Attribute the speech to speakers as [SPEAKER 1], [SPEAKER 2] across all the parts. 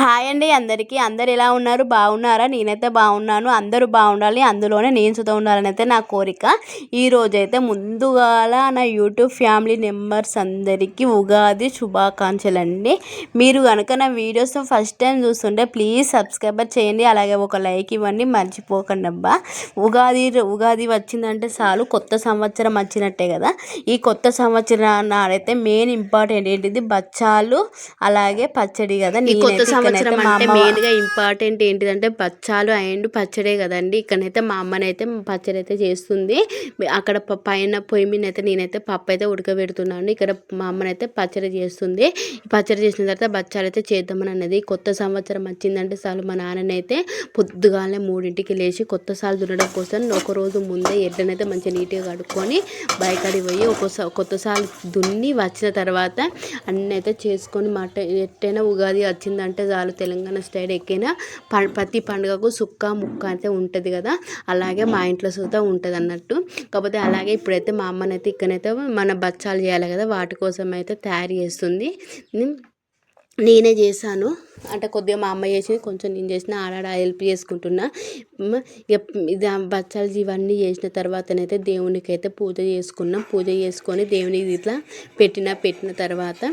[SPEAKER 1] Hi అండి అందరికీ. అందరు ఎలా ఉన్నారు? బాగున్నారా? నేనైతే బాగున్నాను. అందరూ బాగుండాలి, అందులోనే నేను సుత ఉండాలని అయితే నా కోరిక. ఈరోజైతే ముందుగాల నా యూట్యూబ్ ఫ్యామిలీ మెంబర్స్ అందరికీ ఉగాది శుభాకాంక్షలు అండి. మీరు కనుక నా వీడియోస్ ఫస్ట్ టైం చూస్తుంటే ప్లీజ్ సబ్స్క్రైబ్ చేయండి, అలాగే ఒక లైక్ ఇవ్వండి, మర్చిపోకండి అబ్బా. ఉగాది వచ్చిందంటే చాలు కొత్త సంవత్సరం వచ్చినట్టే కదా. ఈ కొత్త సంవత్సరం నాడైతే మెయిన్ ఇంపార్టెంట్ ఏంటిది, బచ్చాలు అలాగే పచ్చడి కదా. నేనైతే సంవత్సరం అంటే మెయిన్గా ఇంపార్టెంట్ ఏంటిదంటే బచ్చాలు అండ్ పచ్చడే కదండి. ఇక్కడైతే మా అమ్మనైతే పచ్చడి అయితే చేస్తుంది. అక్కడ పైన పొయ్యి మీద అయితే నేనైతే పప్పు అయితే ఉడకబెడుతున్నాను. ఇక్కడ మా అమ్మనైతే పచ్చడి చేస్తుంది. పచ్చడి చేసిన తర్వాత బచ్చాలు అయితే చేద్దామని అన్నది. కొత్త సంవత్సరం వచ్చిందంటే చాలు మా నాన్ననైతే పొద్దుగాలనే 3ంటికి లేచి కొత్త సాలు దున్నడం కోసం ఒకరోజు ముందే ఎడ్లనైతే మంచిగా నీట్గా కడుక్కొని బయకాడికి పోయి కొత్త సాలు దున్ని వచ్చిన తర్వాత అన్నీ అయితే చేసుకొని ఎట్టైనా ఉగాది వచ్చిందంటే చాలు తెలంగాణ స్టైల్ ఎక్కైనా ప్రతి పండుగకు సుక్క ముక్క అయితే ఉంటుంది కదా. అలాగే మా ఇంట్లో సుతా ఉంటుంది అన్నట్టు. కాకపోతే అలాగే ఇప్పుడైతే మా అమ్మనైతే ఇక్కడైతే మన బచ్చాలు చేయాలి కదా, వాటి కోసం అయితే తయారు చేస్తుంది. నేనే చేశాను అంటే కొద్దిగా మా అమ్మ చేసి కొంచెం నేను చేసిన ఆడాడ హెల్ప్ చేసుకుంటున్నా. ఇది బచ్చాలు ఇవన్నీ చేసిన తర్వాతనైతే దేవునికి అయితే పూజ చేసుకున్నాం. పూజ చేసుకొని దేవునికి ఇట్లా పెట్టిన తర్వాత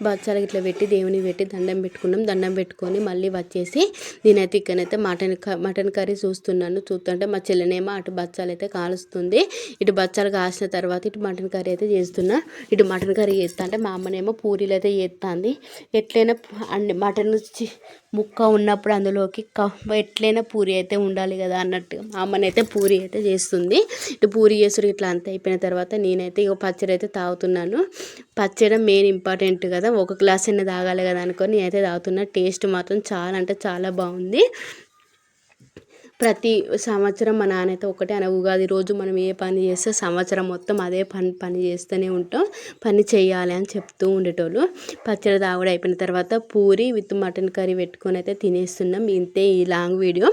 [SPEAKER 1] బచ్చాలు ఇట్లా పెట్టి దేవునికి పెట్టి దండం పెట్టుకున్నాం. దండం పెట్టుకొని మళ్ళీ వచ్చేసి నేనైతే ఇక్కడైతే మటన్ కర్రీ చూస్తుంటే మా చెల్లెనేమో అటు బచ్చాలు అయితే కాలుస్తుంది. ఇటు బచ్చాలు కాల్చిన తర్వాత ఇటు మటన్ కర్రీ అయితే చేస్తున్నా. ఇటు మటన్ కర్రీ చేస్తా అంటే మా అమ్మనేమో పూరీలు అయితే చేస్తుంది. ఎట్లయినా మటన్ ముక్క ఉన్నప్పుడు అందులోకి ఎట్లయినా పూరి అయితే ఉండాలి కదా అన్నట్టుగా మా అమ్మనైతే పూరి అయితే చేస్తుంది. ఇటు పూరి చేసుడు ఇట్లా అంతా అయిపోయిన తర్వాత నేనైతే ఇక పచ్చడి అయితే తాగుతున్నాను. పచ్చడి మెయిన్ ఇంపార్టెంట్ కదా, ఒక గ్లాస్ అయినా తాగాలి కదా అనుకొని నేనైతే తాగుతున్నా. టేస్ట్ మాత్రం చాలా అంటే చాలా బాగుంది. ప్రతి సంవత్సరం మా నాన్న అయితే ఒకటే ఉగాది రోజు మనం ఏ పని చేస్తే సంవత్సరం మొత్తం అదే పని చేస్తూనే ఉంటాం, పని చేయాలి అని చెప్తూ ఉండేటోళ్ళు. పచ్చడి తాగుడు అయిపోయిన తర్వాత పూరి విత్ మటన్ కర్రీ పెట్టుకొని అయితే తినేస్తున్నాం. ఇంతే ఈ లాంగ్ వీడియో.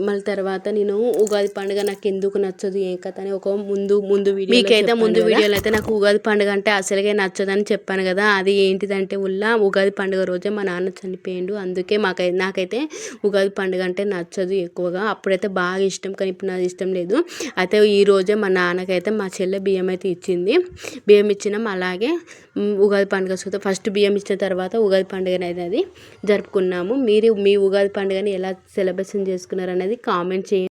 [SPEAKER 1] మళ్ళీ తర్వాత నేను ఉగాది పండుగ నాకు ఎందుకు నచ్చదు ఏ కథ అని ఒక ముందు వీడియో మీకైతే ముందు వీడియోలో అయితే నాకు ఉగాది పండుగ అంటే అసలుగా నచ్చదని చెప్పాను కదా. అది ఏంటిదంటే ఉగాది పండుగ రోజే మా నాన్న చనిపోయిండు. అందుకే నాకైతే ఉగాది పండుగ అంటే నచ్చదు ఎక్కువగా. అప్పుడైతే బాగా ఇష్టం, కానీ ఇప్పుడు నాకు ఇష్టం లేదు. అయితే ఈ రోజే మా నాన్నకైతే మా చెల్లె బియ్యం అయితే ఇచ్చింది. బియ్యం ఇచ్చినాం. అలాగే ఉగాది పండుగ చూస్తే ఫస్ట్ బియ్యం ఇచ్చిన తర్వాత ఉగాది పండుగ అనేది జరుపుకున్నాము. మీరు మీ ఉగాది పండుగని ఎలా సెలబ్రేషన్ చేసుకున్నారు అనేది కామెంట్ చేయండి.